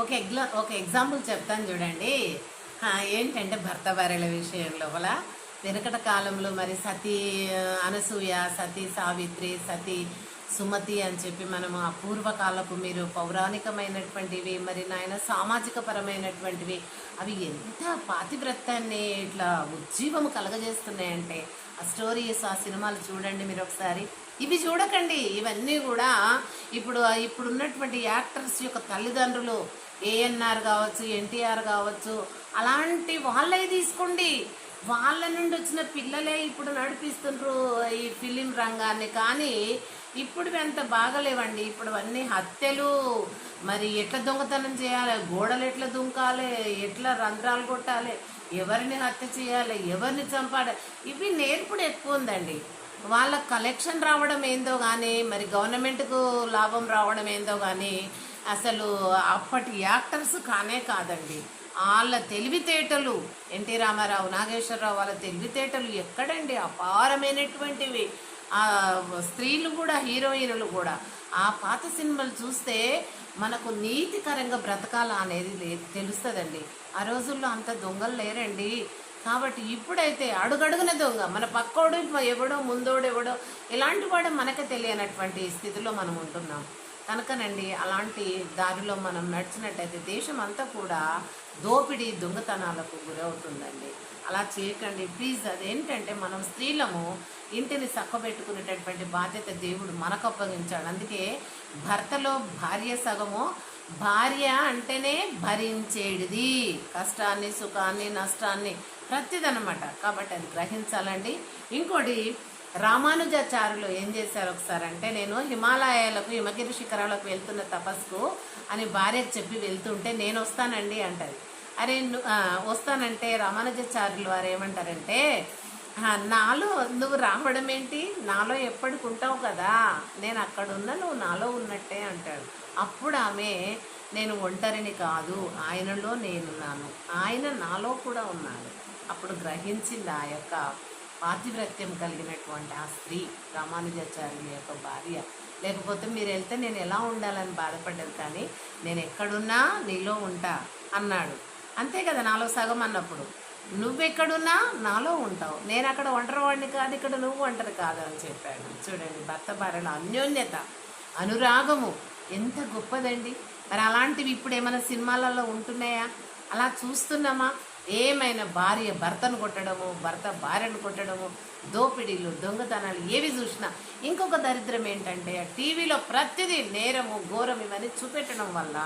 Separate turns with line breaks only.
ఒక ఎగ్జాంపుల్ చెప్తాను చూడండి. ఏంటంటే భర్త భార్యల విషయంలో వెనకట కాలంలో మరి సతీ అనసూయ, సతీ సావిత్రి, సతీ సుమతి అని చెప్పి మనము ఆ పూర్వకాలపు మీరు పౌరాణికమైనటువంటివి మరి నాయన సామాజిక పరమైనటువంటివి అవి ఎంత పాతివ్రత్యాన్ని ఇట్లా ఉజ్జీవము కలగజేస్తున్నాయంటే ఆ స్టోరీస్ ఆ సినిమాలు చూడండి మీరు ఒకసారి. ఇవి చూడకండి, ఇవన్నీ కూడా ఇప్పుడున్నటువంటి యాక్టర్స్ యొక్క తల్లిదండ్రులు ఏఎన్ఆర్ కావచ్చు, ఎన్టీఆర్ కావచ్చు, అలాంటి వాళ్ళే తీసుకోండి. వాళ్ళ నుండి వచ్చిన పిల్లలే ఇప్పుడు నడిపిస్తుండ్రు ఈ ఫిలిం రంగాన్ని. కానీ ఇప్పుడు అంత బాగలేవండి. ఇప్పుడు అన్నీ హత్యలు, మరి ఎట్లా దొంగతనం చేయాలి, గోడలు ఎట్లా దుంకాలి, ఎట్లా రంధ్రాలు కొట్టాలి, ఎవరిని హత్య చేయాలి, ఎవరిని చంపాలి, ఇవి నేర్పుడు ఎక్కువ ఉందండి. వాళ్ళ కలెక్షన్ రావడం ఏందో కానీ మరి గవర్నమెంట్కు లాభం రావడం ఏందో కానీ అసలు అప్పటి యాక్టర్స్ కానే కాదండి. వాళ్ళ తెలివితేటలు, ఎన్టీ రామారావు, నాగేశ్వరరావు వాళ్ళ తెలివితేటలు ఎక్కడండి, అపారమైనటువంటివి. ఆ స్త్రీలు కూడా, హీరోయిన్లు కూడా ఆ పాత సినిమాలు చూస్తే మనకు నీతికరంగా బ్రతకాల అనేది తెలుస్తుందండి. ఆ రోజుల్లో అంత దొంగలు లేరండి. కాబట్టి ఇప్పుడైతే అడుగడుగున దొంగ, మన పక్కోడు ఎవడో ముందోడు ఎవడో ఇలాంటి వాడు మనకే తెలియనటువంటి స్థితిలో మనం ఉంటున్నాం. కనుకనండి అలాంటి దారిలో మనం నడిచినట్టయితే దేశం అంతా కూడా దోపిడీ దొంగతనాలకు గురవుతుందండి. అలా చేయకండి ప్లీజ్. అదేంటంటే మనం స్త్రీలము ఇంటిని చక్కబెట్టుకునేటటువంటి బాధ్యత దేవుడు మనకు అప్పగించాడు. అందుకే భర్తలో భార్య సగము, భార్య అంటేనే భరించేడిది, కష్టాన్ని సుఖాన్ని నష్టాన్ని ప్రతిదనమాట. కాబట్టి అది గ్రహించాలండి. ఇంకోటి, రామానుజాచార్యులు ఏం చేశారు ఒకసారి అంటే, నేను హిమాలయాలకు హిమగిరి శిఖరాలకు వెళ్తున్న తపస్సుకు అని భార్యకు చెప్పి వెళ్తుంటే నేను వస్తానండి అంటది. అరే వస్తానంటే రామానుజాచార్యులు వారు ఏమంటారంటే, నాలో నువ్వు రావడం ఏంటి, నాలో ఎప్పటికి ఉంటావు కదా, నేను అక్కడ ఉన్నా నువ్వు నాలో ఉన్నట్టే అంటాడు. అప్పుడు ఆమె, నేను ఒంటరిని కాదు, ఆయనలో నేనున్నాను, ఆయన నాలో కూడా ఉన్నాడు. అప్పుడు గ్రహించింది ఆ యొక్క పాతివ్రత్యం కలిగినటువంటి ఆ స్త్రీ, రామానుజాచార్యుల యొక్క భార్య. లేకపోతే మీరు వెళ్తే నేను ఎలా ఉండాలని బాధపడ్డది, కానీ నేను ఎక్కడున్నా నీలో ఉంటా అన్నాడు. అంతే కదా, నాలో సగం అన్నప్పుడు నువ్వెక్కడున్నా నాలో ఉంటావు, నేను అక్కడ ఒంటరివాడిని కాదు, ఇక్కడ నువ్వు ఒంటరి కాదు అని చెప్పాడు. చూడండి, భర్త భార్యల అన్యోన్యత, అనురాగము ఎంత గొప్పదండి. మరి అలాంటివి ఇప్పుడు ఏమైనా సినిమాలలో ఉంటున్నాయా? అలా చూస్తున్నామా? ఏమైనా భార్య భర్తను కొట్టడము, భర్త భార్యను కొట్టడము, దోపిడీలు దొంగతనాలు ఏవి చూసినా. ఇంకొక దరిద్రం ఏంటంటే టీవీలో ప్రతిదీ నేరము ఘోరం ఇవన్నీ చూపెట్టడం వల్ల